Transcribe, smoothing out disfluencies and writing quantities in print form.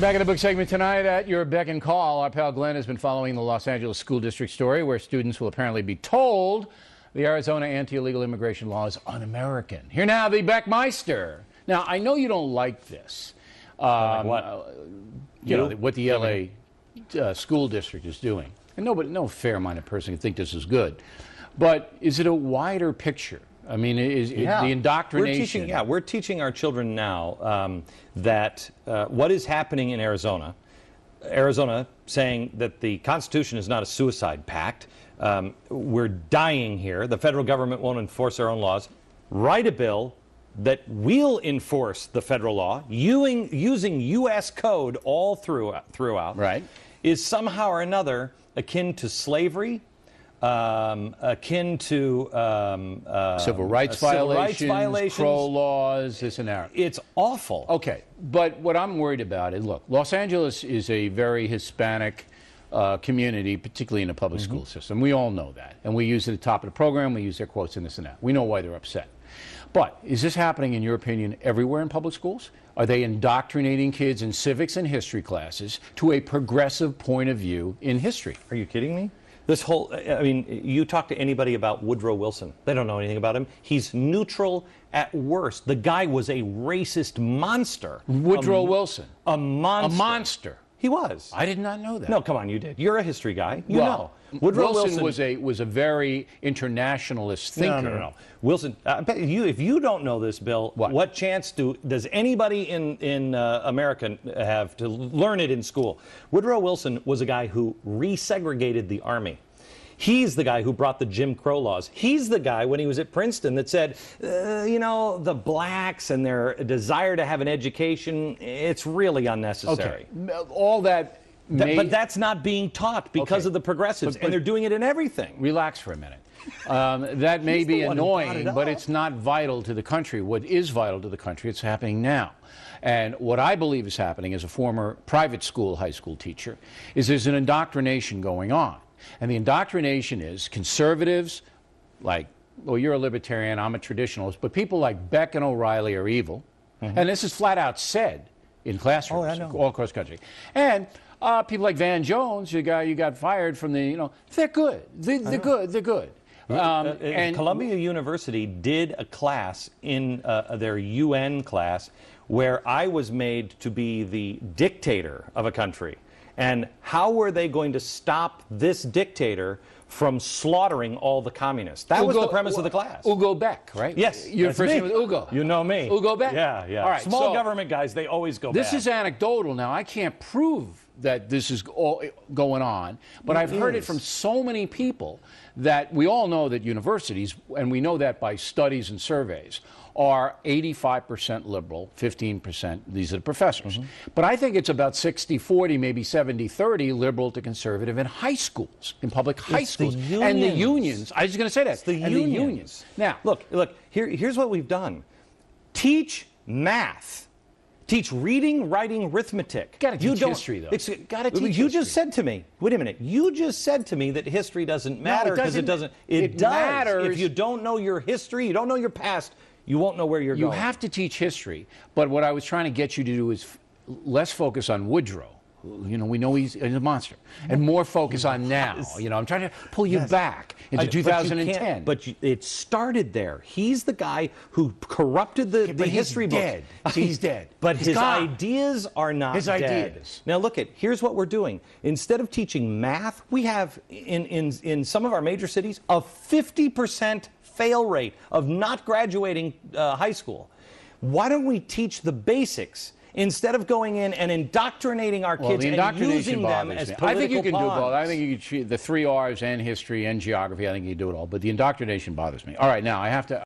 Back in the book segment tonight at your beck and call, our pal Glenn has been following the Los Angeles School District story where students will apparently be told the Arizona anti-illegal immigration law is un-American. Here now, the Beckmeister. Now, I know you don't like this. Like what? You know, what the LA school district is doing. And no fair-minded person can think this is good. But is it a wider picture? I mean, is the indoctrination... We're teaching our children now that what is happening in Arizona saying that the Constitution is not a suicide pact. We're dying here. The federal government won't enforce their own laws. Write a bill that will enforce the federal law using U.S. code all throughout. Right. Is somehow or another akin to slavery, akin to civil rights violations, Crow laws, this and that. It's awful. Okay, but what I'm worried about is, look, Los Angeles is a very Hispanic community, particularly in the public school system. We all know that. And we use it at the top of the program. We use their quotes and this and that. We know why they're upset. But is this happening, in your opinion, everywhere in public schools? Are they indoctrinating kids in civics and history classes to a progressive point of view in history? Are you kidding me? This whole, I mean, you talk to anybody about Woodrow Wilson. They don't know anything about him. He's neutral at worst. The guy was a racist monster. Woodrow Wilson. A monster. A monster. He was. I did not know that. No, come on, you did. You're a history guy. You know. Woodrow Wilson was a very internationalist thinker. No. Wilson, I bet you, if you don't know this, Bill, what chance does anybody in America have to learn it in school? Woodrow Wilson was a guy who resegregated the Army. He's the guy who brought the Jim Crow laws. He's the guy, when he was at Princeton, that said, you know, the blacks and their desire to have an education, it's really unnecessary. Okay. All that... But that's not being taught because of the progressives, and they're doing it in everything. Relax for a minute. That may be annoying, but it's not vital to the country. What is vital to the country, it's happening now. And what I believe is happening as a former private school, high school teacher, is there's an indoctrination going on. And the indoctrination is conservatives, like, well, you're a libertarian, I'm a traditionalist, but people like Beck and O'Reilly are evil. And this is flat out said in classrooms all across the country. And people like Van Jones, the guy you got fired from the, you know, they're good. They're good. And Columbia University did a class in their UN class where I was made to be the dictator of a country. And how were they going to stop this dictator from slaughtering all the communists? That was the premise of the class. Ugo Beck, right? Yes. Your first name was Ugo. You know me. Ugo Beck? Yeah. All right, Small government guys, they always go back. This is anecdotal now. I can't prove that this is all going on, but I've heard it from so many people that we all know that universities, and we know that by studies and surveys, are 85% liberal, 15%, these are the professors. But I think it's about 60-40, maybe 70-30 liberal to conservative in high schools, in public high schools. And the unions. I was just going to say that. It's the unions. Now, look, here's what we've done. Teach math. Teach reading, writing, arithmetic. Got to teach history, though. Got to teach history. You just said to me, wait a minute, you just said to me that history doesn't matter because it doesn't. It does. Matters. If you don't know your history, you don't know your past, you won't know where you're going. You have to teach history, but what I was trying to get you to do is less focus on Woodrow. You know, we know he's a monster. And more focus on now. You know, I'm trying to pull you back into 2010. But it started there. He's the guy who corrupted the history books. Dead. He's dead. But his gone. ideas are not his dead. ideas. Now look here's what we're doing. Instead of teaching math, we have in some of our major cities a 50% fail rate of not graduating high school. Why don't we teach the basics instead of going in and indoctrinating our kids and using them as political I think you can pawns? do both. I think you can the 3 R's and history and geography. I think you can do it all. But the indoctrination bothers me. All right, now I have to...